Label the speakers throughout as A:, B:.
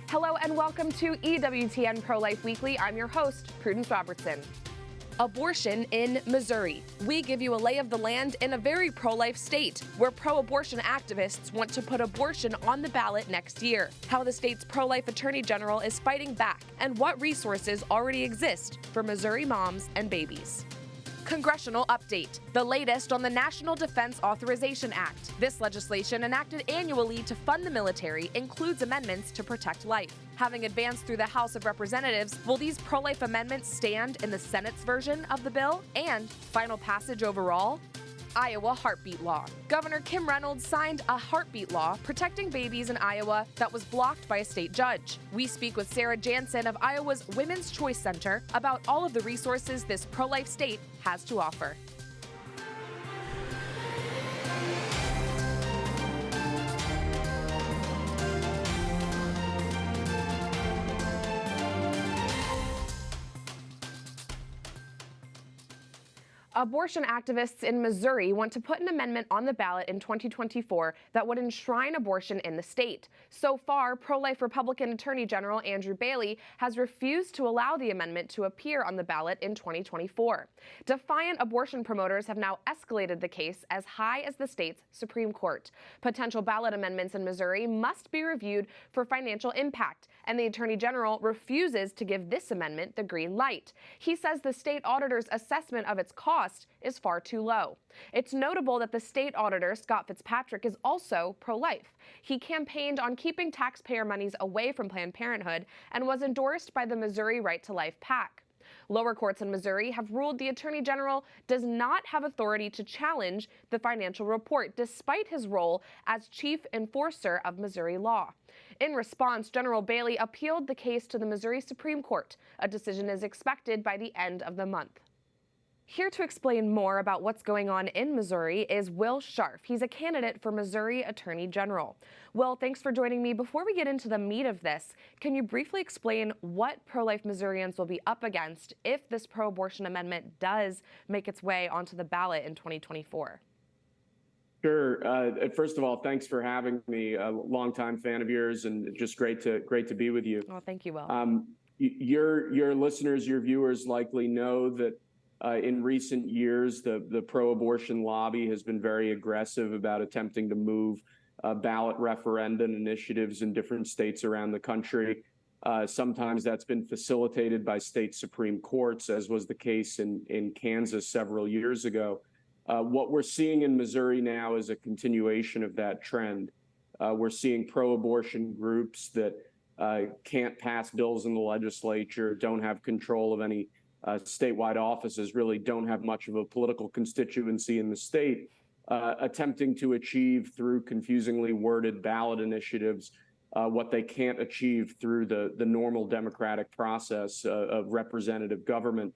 A: Hello and welcome to EWTN Pro-Life Weekly. I'm your host, Prudence Robertson. Abortion in Missouri. We give you a lay of the land in a very pro-life state, where pro-abortion activists want to put abortion on the ballot next year. How the state's pro-life attorney general is fighting back, and what resources already exist for Missouri moms and babies. Congressional update. The latest on the National Defense Authorization Act. This legislation, enacted annually to fund the military, includes amendments to protect life. Having advanced through the House of Representatives, will these pro-life amendments stand in the Senate's version of the bill? And final passage overall? Iowa heartbeat law. Governor Kim Reynolds signed a heartbeat law protecting babies in Iowa that was blocked by a state judge. We speak with Sarah Jansen of Iowa's Women's Choice Center about all of the resources this pro-life state has to offer. Abortion activists in Missouri want to put an amendment on the ballot in 2024 that would enshrine abortion in the state. So far, pro-life Republican Attorney General Andrew Bailey has refused to allow the amendment to appear on the ballot in 2024. Defiant abortion promoters have now escalated the case as high as the state's Supreme Court. Potential ballot amendments in Missouri must be reviewed for financial impact, and the Attorney General refuses to give this amendment the green light. He says the state auditor's assessment of its cost is far too low. It's notable that the state auditor, Scott Fitzpatrick, is also pro-life. He campaigned on keeping taxpayer monies away from Planned Parenthood and was endorsed by the Missouri Right to Life PAC. Lower courts in Missouri have ruled the Attorney General does not have authority to challenge the financial report, despite his role as chief enforcer of Missouri law. In response, General Bailey appealed the case to the Missouri Supreme Court. A decision is expected by the end of the month. Here to explain more about what's going on in Missouri is Will Scharf. He's a candidate for Missouri Attorney General. Will, thanks for joining me. Before we get into the meat of this, can you briefly explain what pro-life Missourians will be up against if this pro-abortion amendment does make its way onto the ballot in 2024?
B: Sure. First of all, thanks for having me. A longtime fan of yours, and just great to be with you.
A: Oh, thank you, Will.
B: Your listeners, your viewers likely know that in recent years, the pro-abortion lobby has been very aggressive about attempting to move ballot referendum initiatives in different states around the country. Sometimes that's been facilitated by state Supreme Courts, as was the case in Kansas several years ago. What we're seeing in Missouri now is a continuation of that trend. We're seeing pro-abortion groups that can't pass bills in the legislature, don't have control of any statewide offices, really don't have much of a political constituency in the state, attempting to achieve through confusingly worded ballot initiatives what they can't achieve through the normal democratic process of representative government.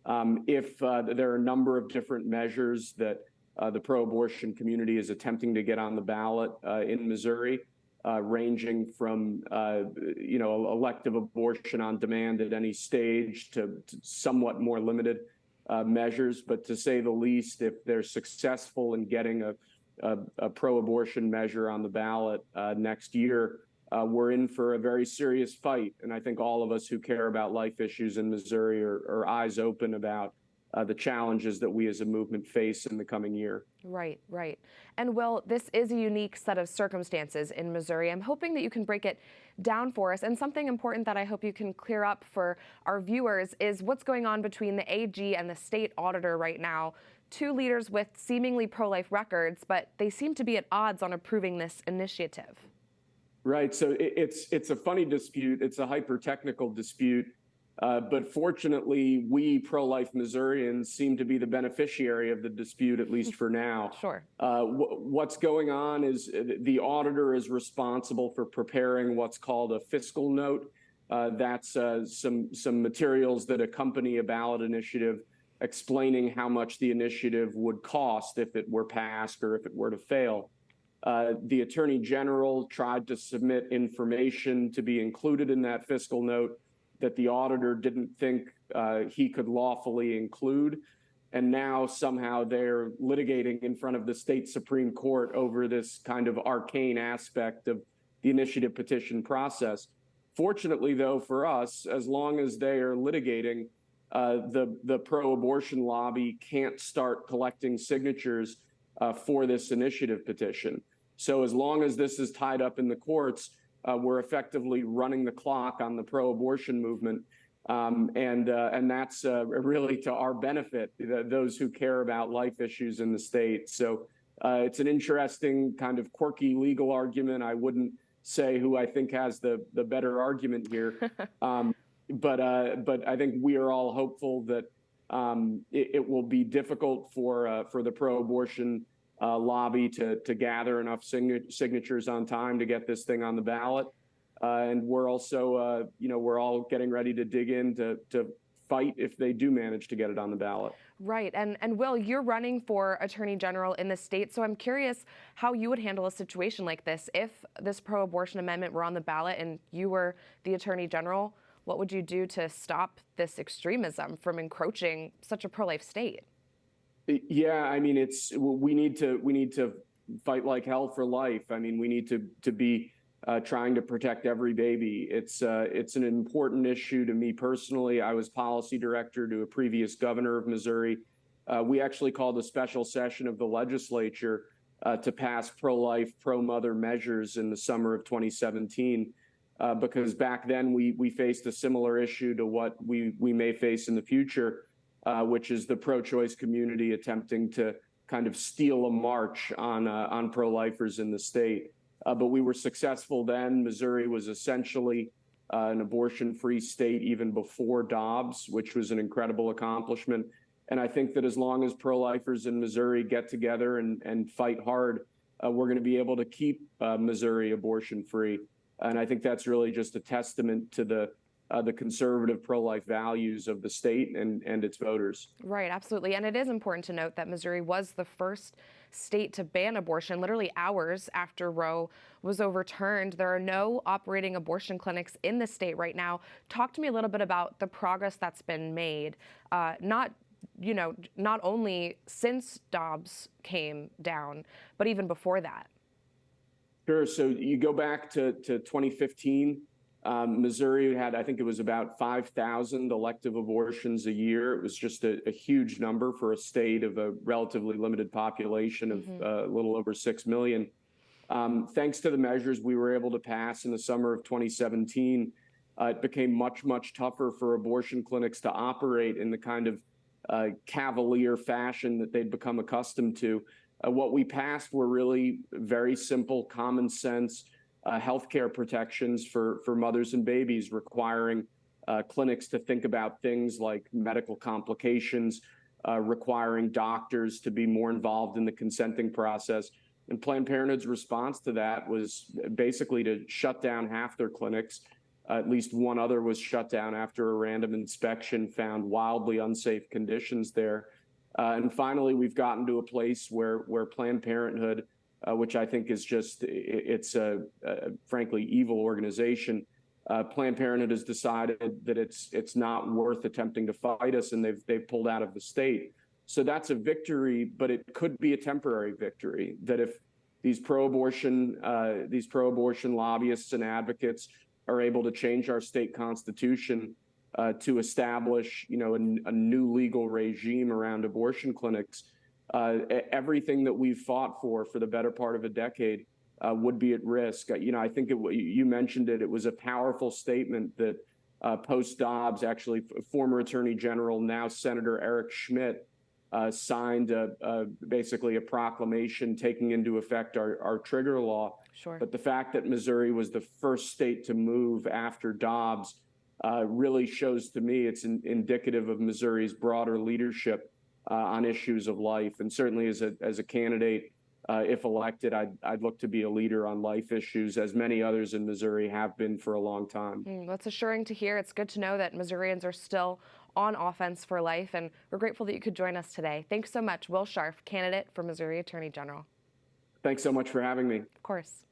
B: There are a number of different measures that the pro-abortion community is attempting to get on the ballot in Missouri, ranging from elective abortion on demand at any stage to somewhat more limited measures. But to say the least, if they're successful in getting a pro-abortion measure on the ballot next year, we're in for a very serious fight. And I think all of us who care about life issues in Missouri are eyes open about the challenges that we as a movement face in the coming year.
A: Right. And Will, this is a unique set of circumstances in Missouri. I'm hoping that you can break it down for us. And something important that I hope you can clear up for our viewers is what's going on between the AG and the state auditor right now. Two leaders with seemingly pro-life records, but they seem to be at odds on approving this initiative.
B: Right. So it's a funny dispute. It's a hyper-technical dispute. But fortunately, we pro-life Missourians seem to be the beneficiary of the dispute, at least for now.
A: Sure.
B: What's going on is the auditor is responsible for preparing what's called a fiscal note. That's some materials that accompany a ballot initiative explaining how much the initiative would cost if it were passed or if it were to fail. The Attorney General tried to submit information to be included in that fiscal note that the auditor didn't think he could lawfully include. And now somehow they're litigating in front of the state Supreme Court over this kind of arcane aspect of the initiative petition process. Fortunately, though, for us, as long as they are litigating, the pro-abortion lobby can't start collecting signatures for this initiative petition. So as long as this is tied up in the courts, we're effectively running the clock on the pro-abortion movement. And that's really to our benefit, those who care about life issues in the state. So it's an interesting kind of quirky legal argument. I wouldn't say who I think has the better argument here. But I think we are all hopeful that it will be difficult for the pro-abortion lobby to gather enough signatures on time to get this thing on the ballot. And we're also, we're all getting ready to dig in to fight if they do manage to get it on the ballot.
A: Right. And Will, you're running for Attorney General in the state. So I'm curious how you would handle a situation like this. If this pro-abortion amendment were on the ballot and you were the Attorney General, what would you do to stop this extremism from encroaching such a pro-life state?
B: Yeah, I mean, we need to fight like hell for life. I mean, we need to be trying to protect every baby. It's an important issue to me personally. I was policy director to a previous governor of Missouri. We actually called a special session of the legislature to pass pro-life, pro-mother measures in the summer of 2017. Because back then we faced a similar issue to what we may face in the future, which is the pro-choice community attempting to kind of steal a march on pro-lifers in the state. But we were successful then. Missouri was essentially an abortion-free state even before Dobbs, which was an incredible accomplishment. And I think that as long as pro-lifers in Missouri get together and fight hard, we're going to be able to keep Missouri abortion-free. And I think that's really just a testament to the conservative pro-life values of the state and its voters.
A: Right, absolutely. And it is important to note that Missouri was the first state to ban abortion literally hours after Roe was overturned. There are no operating abortion clinics in the state right now. Talk to me a little bit about the progress that's been made, not only since Dobbs came down, but even before that.
B: Sure. So you go back to 2015, Missouri had, I think it was about 5,000 elective abortions a year. It was just a huge number for a state of a relatively limited population of a little over 6 million. Thanks to the measures we were able to pass in the summer of 2017, it became much, much tougher for abortion clinics to operate in the kind of cavalier fashion that they'd become accustomed to. What we passed were really very simple, common sense healthcare protections for mothers and babies, requiring clinics to think about things like medical complications, requiring doctors to be more involved in the consenting process. And Planned Parenthood's response to that was basically to shut down half their clinics. At least one other was shut down after a random inspection found wildly unsafe conditions there. And finally, we've gotten to a place where Planned Parenthood, which I think is just, it's a frankly evil organization. Planned Parenthood has decided that it's not worth attempting to fight us, and they've pulled out of the state. So that's a victory, but it could be a temporary victory. That if these pro-abortion lobbyists and advocates are able to change our state constitution to establish, a new legal regime around abortion clinics, everything that we've fought for the better part of a decade would be at risk. I think you mentioned it. It was a powerful statement that post-Dobbs, actually, former Attorney General, now Senator Eric Schmidt, signed basically a proclamation taking into effect our trigger law.
A: Sure.
B: But the fact that Missouri was the first state to move after Dobbs really shows to me it's indicative of Missouri's broader leadership on issues of life. And certainly as a candidate, if elected, I'd look to be a leader on life issues, as many others in Missouri have been for a long time.
A: That's assuring to hear. It's good to know that Missourians are still on offense for life, and we're grateful that you could join us today. Thanks so much, Will Scharf, candidate for Missouri Attorney General.
B: Thanks so much for having me.
A: Of course.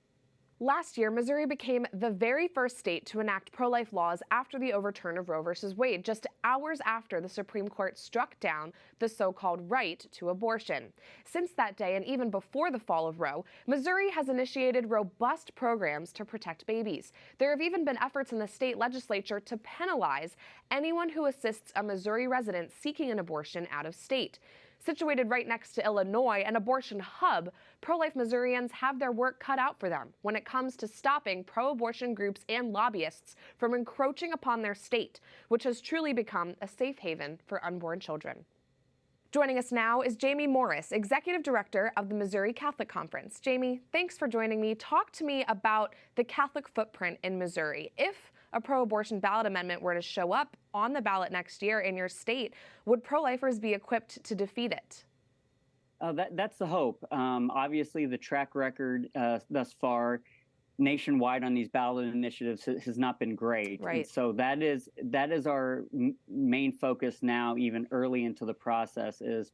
A: Last year, Missouri became the very first state to enact pro-life laws after the overturn of Roe v. Wade, just hours after the Supreme Court struck down the so-called right to abortion. Since that day, and even before the fall of Roe, Missouri has initiated robust programs to protect babies. There have even been efforts in the state legislature to penalize anyone who assists a Missouri resident seeking an abortion out of state. Situated right next to Illinois, an abortion hub, pro-life Missourians have their work cut out for them when it comes to stopping pro-abortion groups and lobbyists from encroaching upon their state, which has truly become a safe haven for unborn children. Joining us now is Jamie Morris, Executive Director of the Missouri Catholic Conference. Jamie, thanks for joining me. Talk to me about the Catholic footprint in Missouri. If a pro-abortion ballot amendment were to show up on the ballot next year in your state, would pro-lifers be equipped to defeat it?
C: That's the hope. Obviously, the track record thus far nationwide on these ballot initiatives has not been great.
A: Right.
C: And so that is our main focus now, even early into the process, is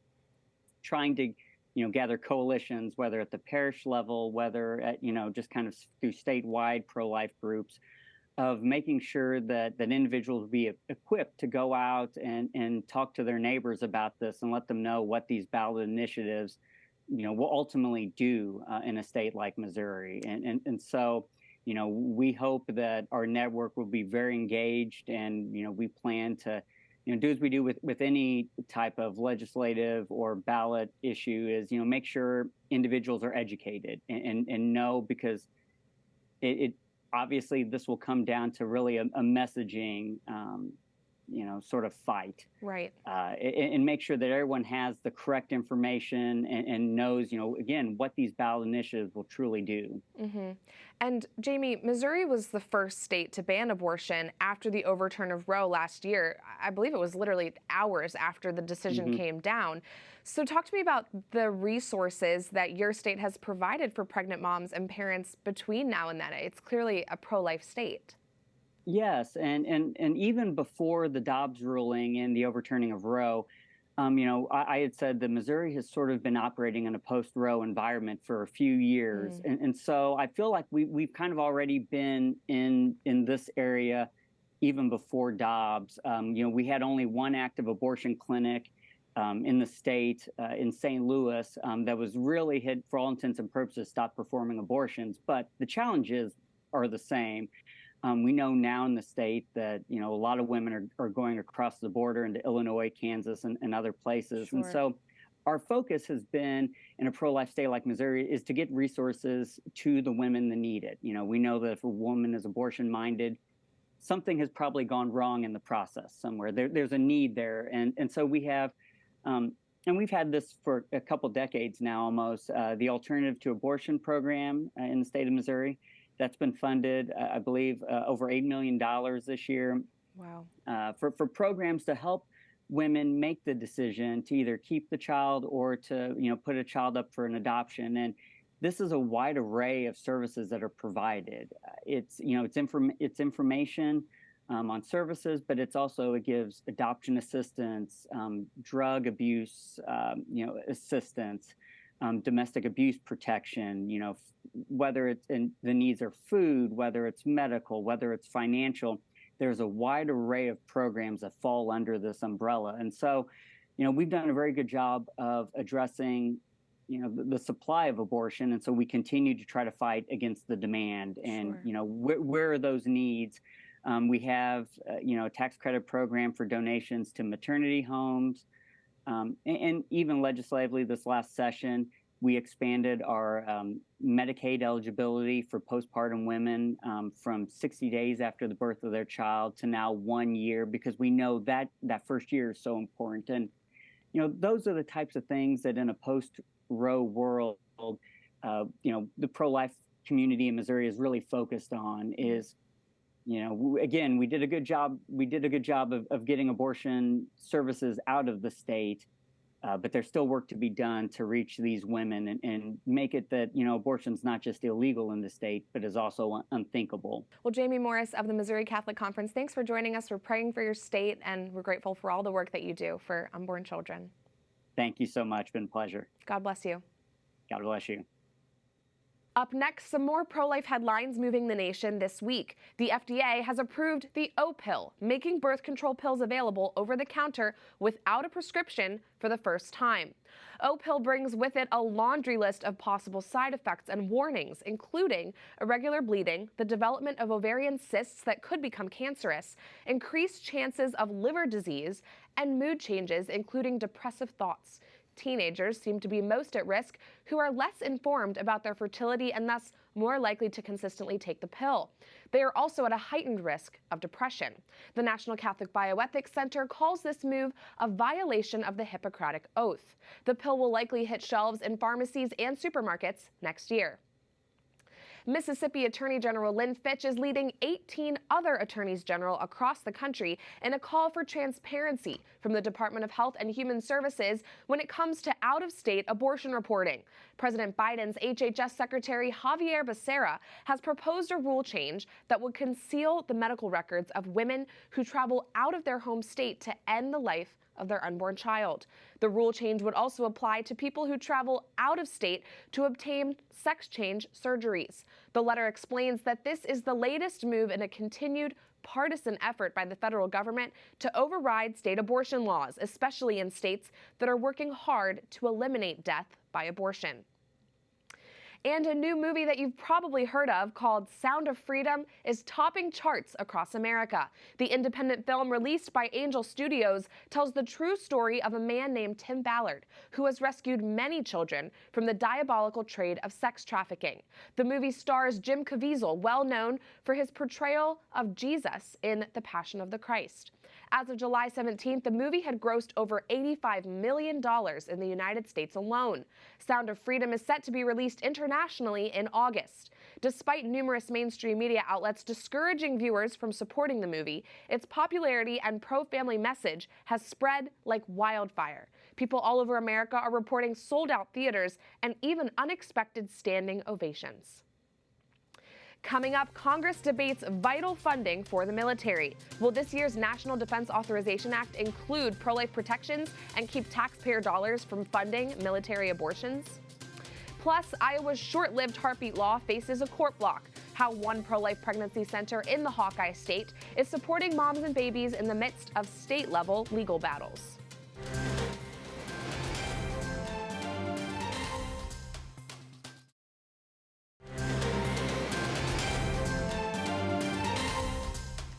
C: trying to gather coalitions, whether at the parish level, whether at just kind of through statewide pro-life groups, of making sure that individuals will be equipped to go out and talk to their neighbors about this and let them know what these ballot initiatives will ultimately do in a state like Missouri. And so we hope that our network will be very engaged, and we plan to do as we do with any type of legislative or ballot issue, is make sure individuals are educated and know, because it obviously this will come down to really a messaging sort of fight.
A: Right.
C: And make sure that everyone has the correct information and knows, again, what these ballot initiatives will truly do.
A: Mm-hmm. And Jamie, Missouri was the first state to ban abortion after the overturn of Roe last year. I believe it was literally hours after the decision came down. So talk to me about the resources that your state has provided for pregnant moms and parents between now and then. It's clearly a pro-life state.
C: Yes, and even before the Dobbs ruling and the overturning of Roe, I had said that Missouri has sort of been operating in a post-Roe environment for a few years, and so I feel like we've kind of already been in this area even before Dobbs. We had only one active abortion clinic in the state, in St. Louis, that was really had, for all intents and purposes, stopped performing abortions. But the challenges are the same. We know now in the state that a lot of women are going across the border into Illinois, Kansas, and other places.
A: Sure.
C: And so our focus has been, in a pro-life state like Missouri, is to get resources to the women that need it. We know that if a woman is abortion-minded, something has probably gone wrong in the process somewhere. There's a need there. And so we have, and we've had this for a couple decades now almost, the Alternative to Abortion program in the state of Missouri. That's been funded, I believe, over $8 million this year.
A: Wow.
C: For programs to help women make the decision to either keep the child or to put a child up for an adoption. And this is a wide array of services that are provided. It's information on services, but it gives adoption assistance, drug abuse, assistance, domestic abuse protection, whether it's in the needs are food, whether it's medical, whether it's financial. There's a wide array of programs that fall under this umbrella. And so, we've done a very good job of addressing, the supply of abortion. And so we continue to try to fight against the demand. And,
A: Sure.
C: Where are those needs? We have, a tax credit program for donations to maternity homes. And even legislatively this last session, we expanded our Medicaid eligibility for postpartum women from 60 days after the birth of their child to now 1 year, because we know that first year is so important. And, those are the types of things that in a post-Roe world, the pro-life community in Missouri is really focused on. Is again, we did a good job. We did a good job of getting abortion services out of the state, but there's still work to be done to reach these women and make it that abortion's not just illegal in the state, but is also unthinkable.
A: Well, Jamie Morris of the Missouri Catholic Conference, thanks for joining us. We're praying for your state, and we're grateful for all the work that you do for unborn children.
C: Thank you so much. Been a pleasure.
A: God bless you.
C: God bless you.
A: Up next, some more pro-life headlines moving the nation this week. The FDA has approved the O-pill, making birth control pills available over the counter without a prescription for the first time. O-pill brings with it a laundry list of possible side effects and warnings, including irregular bleeding, the development of ovarian cysts that could become cancerous, increased chances of liver disease, and mood changes, including depressive thoughts. Teenagers seem to be most at risk, who are less informed about their fertility and thus more likely to consistently take the pill. They are also at a heightened risk of depression. The National Catholic Bioethics Center calls this move a violation of the Hippocratic Oath. The pill will likely hit shelves in pharmacies and supermarkets next year. Mississippi Attorney General Lynn Fitch is leading 18 other attorneys general across the country in a call for transparency from the Department of Health and Human Services when it comes to out-of-state abortion reporting. President Biden's HHS Secretary Javier Becerra has proposed a rule change that would conceal the medical records of women who travel out of their home state to end the life of their unborn child. The rule change would also apply to people who travel out of state to obtain sex change surgeries. The letter explains that this is the latest move in a continued partisan effort by the federal government to override state abortion laws, especially in states that are working hard to eliminate death by abortion. And a new movie that you've probably heard of called Sound of Freedom is topping charts across America. The independent film released by Angel Studios tells the true story of a man named Tim Ballard, who has rescued many children from the diabolical trade of sex trafficking. The movie stars Jim Caviezel, well known for his portrayal of Jesus in The Passion of the Christ. As of July 17th, the movie had grossed over $85 million in the United States alone. Sound of Freedom is set to be released internationally in August. Despite numerous mainstream media outlets discouraging viewers from supporting the movie, its popularity and pro-family message has spread like wildfire. People all over America are reporting sold-out theaters and even unexpected standing ovations. Coming up, Congress debates vital funding for the military. Will this year's National Defense Authorization Act include pro-life protections and keep taxpayer dollars from funding military abortions? Plus, Iowa's short-lived heartbeat law faces a court block. How one pro-life pregnancy center in the Hawkeye State is supporting moms and babies in the midst of state-level legal battles.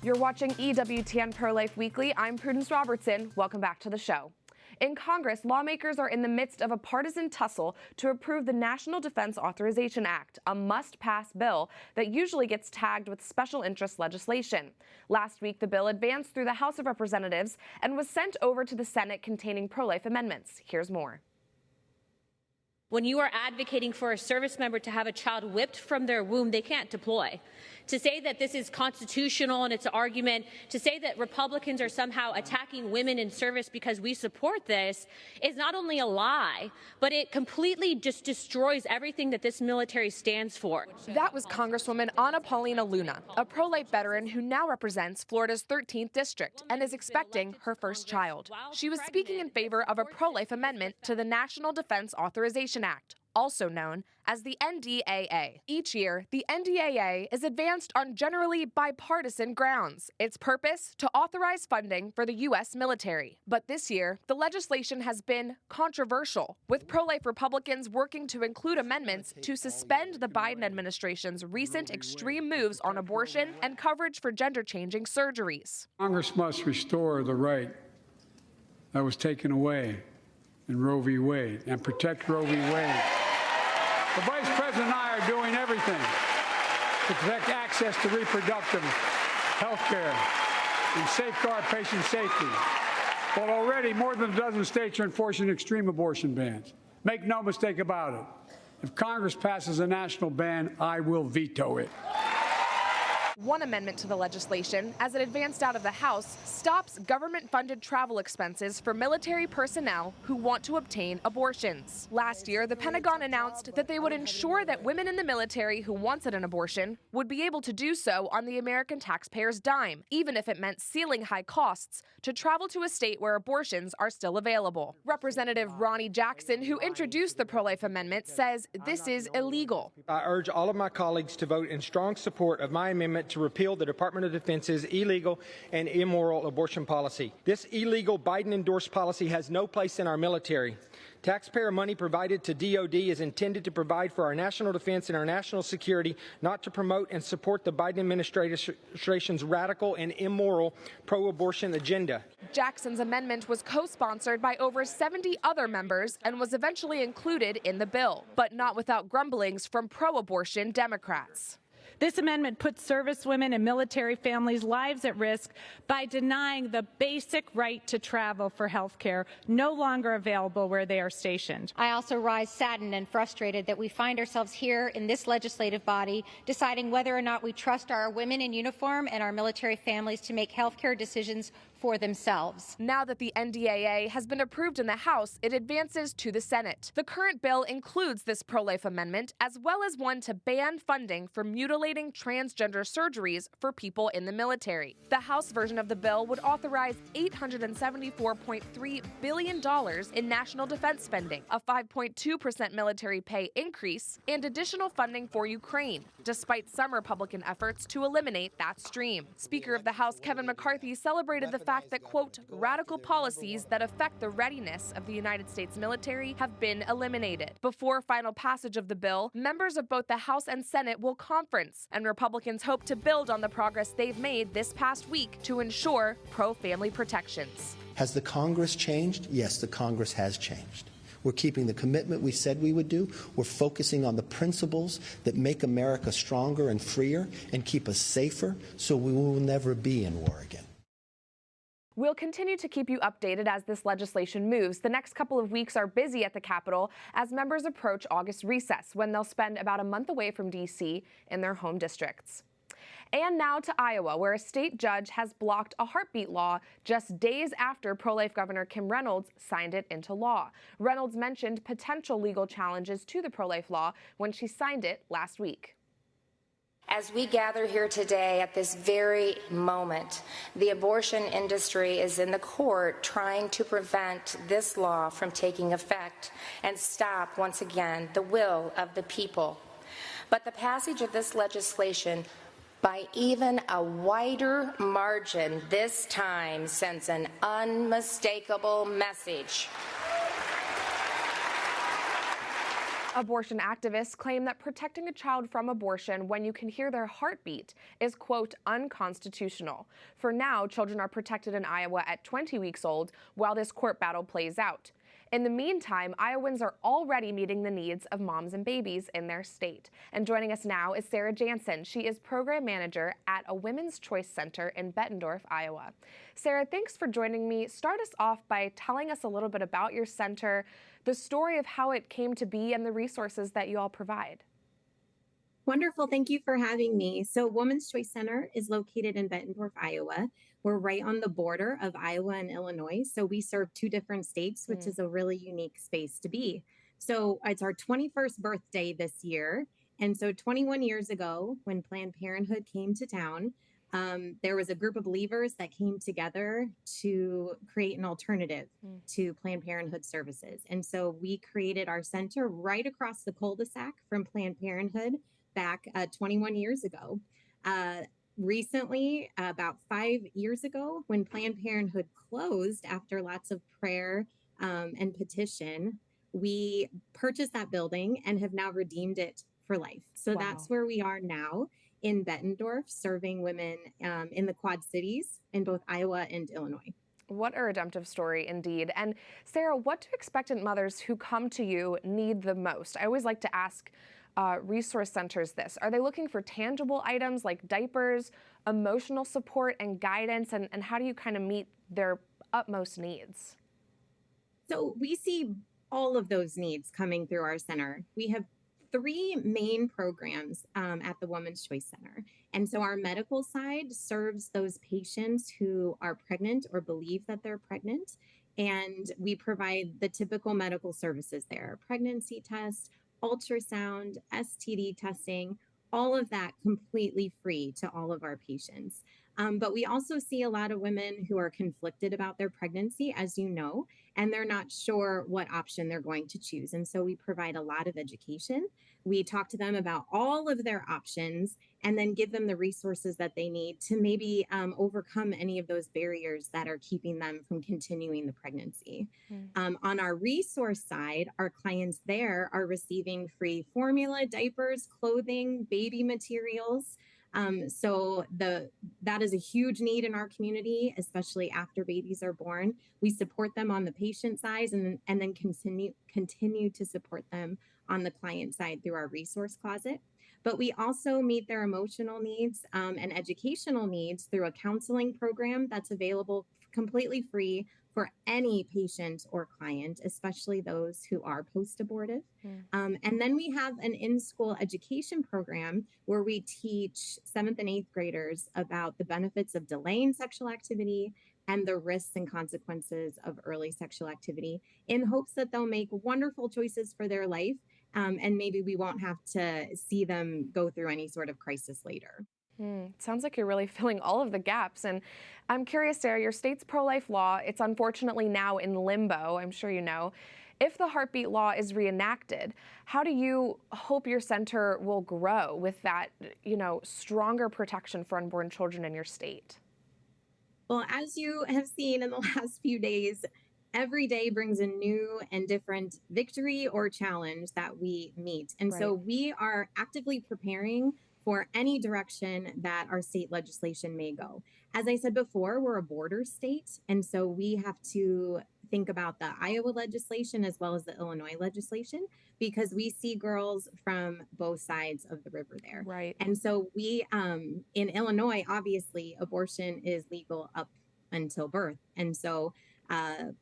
A: You're watching EWTN Pro-Life Weekly. I'm Prudence Robertson. Welcome back to the show. In Congress, lawmakers are in the midst of a partisan tussle to approve the National Defense Authorization Act, a must-pass bill that usually gets tagged with special interest legislation. Last week, the bill advanced through the House of Representatives and was sent over to the Senate containing pro-life amendments. Here's more.
D: When you are advocating for a service member to have a child whipped from their womb, they can't deploy. To say that this is constitutional and it's an argument, to say that Republicans are somehow attacking women in service because we support this is not only a lie, but it completely just destroys everything that this military stands for.
A: That was Congresswoman Ana Paulina Luna, a pro-life veteran who now represents Florida's 13th district and is expecting her first child. She was speaking in favor of a pro-life amendment to the National Defense Authorization Act, also known as the NDAA. Each year, the NDAA is advanced on generally bipartisan grounds. Its purpose, to authorize funding for the U.S. military. But this year, the legislation has been controversial, with pro-life Republicans working to include amendments to suspend the Biden administration's recent extreme moves on abortion and coverage for gender-changing surgeries.
E: Congress must restore the right that was taken away in Roe v. Wade and protect Roe v. Wade. The Vice President and I are doing everything to protect access to reproductive health care and safeguard patient safety. But already more than a dozen states are enforcing extreme abortion bans. Make no mistake about it. If Congress passes a national ban, I will veto it.
A: One amendment to the legislation, as it advanced out of the House, stops government-funded travel expenses for military personnel who want to obtain abortions. Last year, the Pentagon announced that they would ensure that women in the military who wanted an abortion would be able to do so on the American taxpayer's dime, even if it meant ceiling high costs to travel to a state where abortions are still available. Representative Ronnie Jackson, who introduced the pro-life amendment, says this is illegal.
F: I urge all of my colleagues to vote in strong support of my amendment to repeal the Department of Defense's illegal and immoral abortion policy. This illegal Biden-endorsed policy has no place in our military. Taxpayer money provided to DOD is intended to provide for our national defense and our national security, not to promote and support the Biden administration's radical and immoral pro-abortion agenda.
A: Jackson's amendment was co-sponsored by over 70 other members and was eventually included in the bill, but not without grumblings from pro-abortion Democrats.
G: This amendment puts servicewomen and military families' lives at risk by denying the basic right to travel for health care, no longer available where they are stationed.
H: I also rise saddened and frustrated that we find ourselves here in this legislative body deciding whether or not we trust our women in uniform and our military families to make health care decisions for themselves.
A: Now that the NDAA has been approved in the House, it advances to the Senate. The current bill includes this pro-life amendment, as well as one to ban funding for mutilating transgender surgeries for people in the military. The House version of the bill would authorize $874.3 billion in national defense spending, a 5.2% military pay increase, and additional funding for Ukraine, despite some Republican efforts to eliminate that stream. Speaker of the House Kevin McCarthy celebrated the fact that, quote, radical policies that affect the readiness of the United States military have been eliminated. Before final passage of the bill, members of both the House and Senate will conference, and Republicans hope to build on the progress they've made this past week to ensure pro-family protections.
I: Has the Congress changed? Yes, the Congress has changed. We're keeping the commitment we said we would do. We're focusing on the principles that make America stronger and freer and keep us safer, so we will never be in war again.
A: We'll continue to keep you updated as this legislation moves. The next couple of weeks are busy at the Capitol as members approach August recess, when they'll spend about a month away from D.C. in their home districts. And now to Iowa, where a state judge has blocked a heartbeat law just days after pro-life Governor Kim Reynolds signed it into law. Reynolds mentioned potential legal challenges to the pro-life law when she signed it last week.
J: As we gather here today at this very moment, the abortion industry is in the court trying to prevent this law from taking effect and stop, once again, the will of the people. But the passage of this legislation, by even a wider margin this time, sends an unmistakable message.
A: Abortion activists claim that protecting a child from abortion when you can hear their heartbeat is, quote, unconstitutional. For now, children are protected in Iowa at 20 weeks old while this court battle plays out. In the meantime, Iowans are already meeting the needs of moms and babies in their state. And joining us now is Sarah Jansen. She is program manager at a Women's Choice Center in Bettendorf, Iowa. Sarah, thanks for joining me. Start us off by telling us a little bit about your center, the story of how it came to be, and the resources that you all provide.
K: Wonderful. Thank you for having me. So Women's Choice Center is located in Bettendorf, Iowa. We're right on the border of Iowa and Illinois. So we serve two different states, which is a really unique space to be. So it's our 21st birthday this year. And so 21 years ago, when Planned Parenthood came to town, there was a group of believers that came together to create an alternative to Planned Parenthood services. And so we created our center right across the cul-de-sac from Planned Parenthood back 21 years ago. Recently, about 5 years ago, when Planned Parenthood closed after lots of prayer and petition, we purchased that building and have now redeemed it for life. So that's where we are now in Bettendorf, serving women in the Quad Cities in both Iowa and Illinois.
A: What a redemptive story indeed. And Sarah, what do expectant mothers who come to you need the most? I always like to ask resource centers this. Are they looking for tangible items like diapers, emotional support and guidance? And how do you kind of meet their utmost needs?
K: So we see all of those needs coming through our center. We have three main programs at the Women's Choice Center. And so our medical side serves those patients who are pregnant or believe that they're pregnant. And we provide the typical medical services there: pregnancy test, ultrasound, STD testing, all of that completely free to all of our patients. But we also see a lot of women who are conflicted about their pregnancy, as you know, and they're not sure what option they're going to choose. And so we provide a lot of education. We talk to them about all of their options and then give them the resources that they need to maybe overcome any of those barriers that are keeping them from continuing the pregnancy. On our resource side, our clients there are receiving free formula, diapers, clothing, baby materials. So that is a huge need in our community, especially after babies are born. We support them on the patient side and then continue to support them on the client side through our resource closet. But we also meet their emotional needs and educational needs through a counseling program that's available completely free for any patient or client, especially those who are post-abortive. And then we have an in-school education program where we teach 7th and 8th graders about the benefits of delaying sexual activity and the risks and consequences of early sexual activity, in hopes that they'll make wonderful choices for their life, and maybe we won't have to see them go through any sort of crisis later.
A: Sounds like you're really filling all of the gaps. And I'm curious, Sarah, your state's pro-life law, it's unfortunately now in limbo, I'm sure you know. If the heartbeat law is reenacted, how do you hope your center will grow with that, stronger protection for unborn children in your state?
K: Well, as you have seen in the last few days, every day brings a new and different victory or challenge that we meet. And so we are actively preparing for any direction that our state legislation may go. As I said before, we're a border state, and so we have to think about the Iowa legislation as well as the Illinois legislation, because we see girls from both sides of the river there. And so we, in Illinois, obviously, abortion is legal up until birth. And so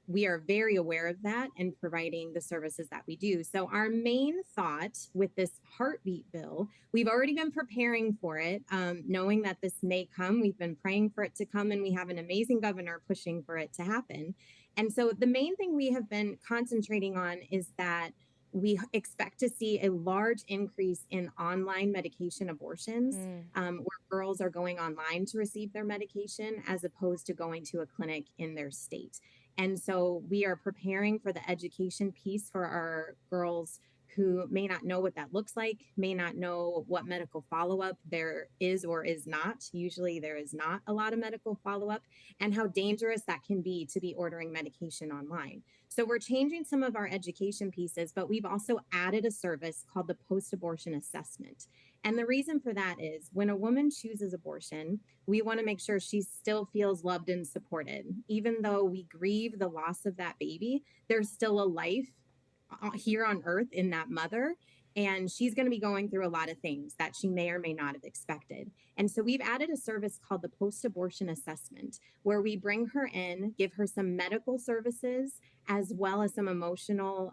K: we are very aware of that and providing the services that we do. So our main thought with this heartbeat bill, we've already been preparing for it, knowing that this may come. We've been praying for it to come, and we have an amazing governor pushing for it to happen. And so the main thing we have been concentrating on is that we expect to see a large increase in online medication abortions, where girls are going online to receive their medication as opposed to going to a clinic in their state. And so we are preparing for the education piece for our girls who may not know what that looks like, may not know what medical follow-up there is or is not. Usually there is not a lot of medical follow-up, and how dangerous that can be to be ordering medication online. So we're changing some of our education pieces, but we've also added a service called the post-abortion assessment. And the reason for that is when a woman chooses abortion, we want to make sure she still feels loved and supported. Even though we grieve the loss of that baby, there's still a life here on earth in that mother, and she's going to be going through a lot of things that she may or may not have expected. And so we've added a service called the post-abortion assessment, where we bring her in, give her some medical services, as well as some emotional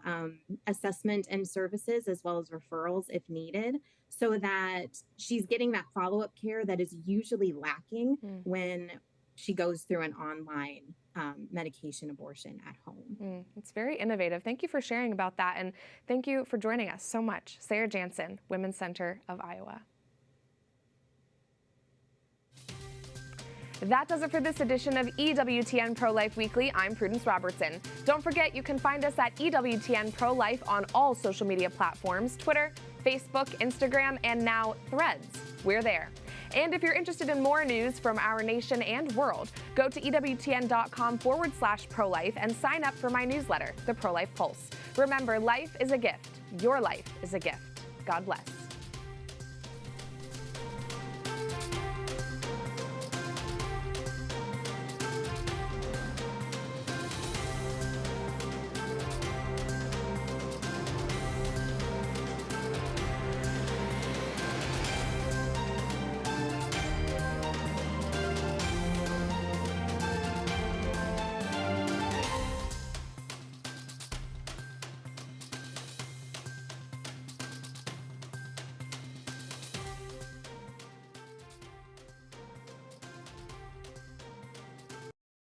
K: assessment and services, as well as referrals if needed, so that she's getting that follow-up care that is usually lacking when she goes through an online medication abortion at home.
A: It's very innovative. Thank you for sharing about that, and thank you for joining us so much. Sarah Jansen, Women's Center of Iowa. That does it for this edition of EWTN Pro-Life Weekly. I'm Prudence Robertson. Don't forget, you can find us at EWTN Pro-Life on all social media platforms: Twitter, Facebook, Instagram, and now Threads. We're there. And if you're interested in more news from our nation and world, go to EWTN.com/pro-life and sign up for my newsletter, The Pro-Life Pulse. Remember, life is a gift. Your life is a gift. God bless.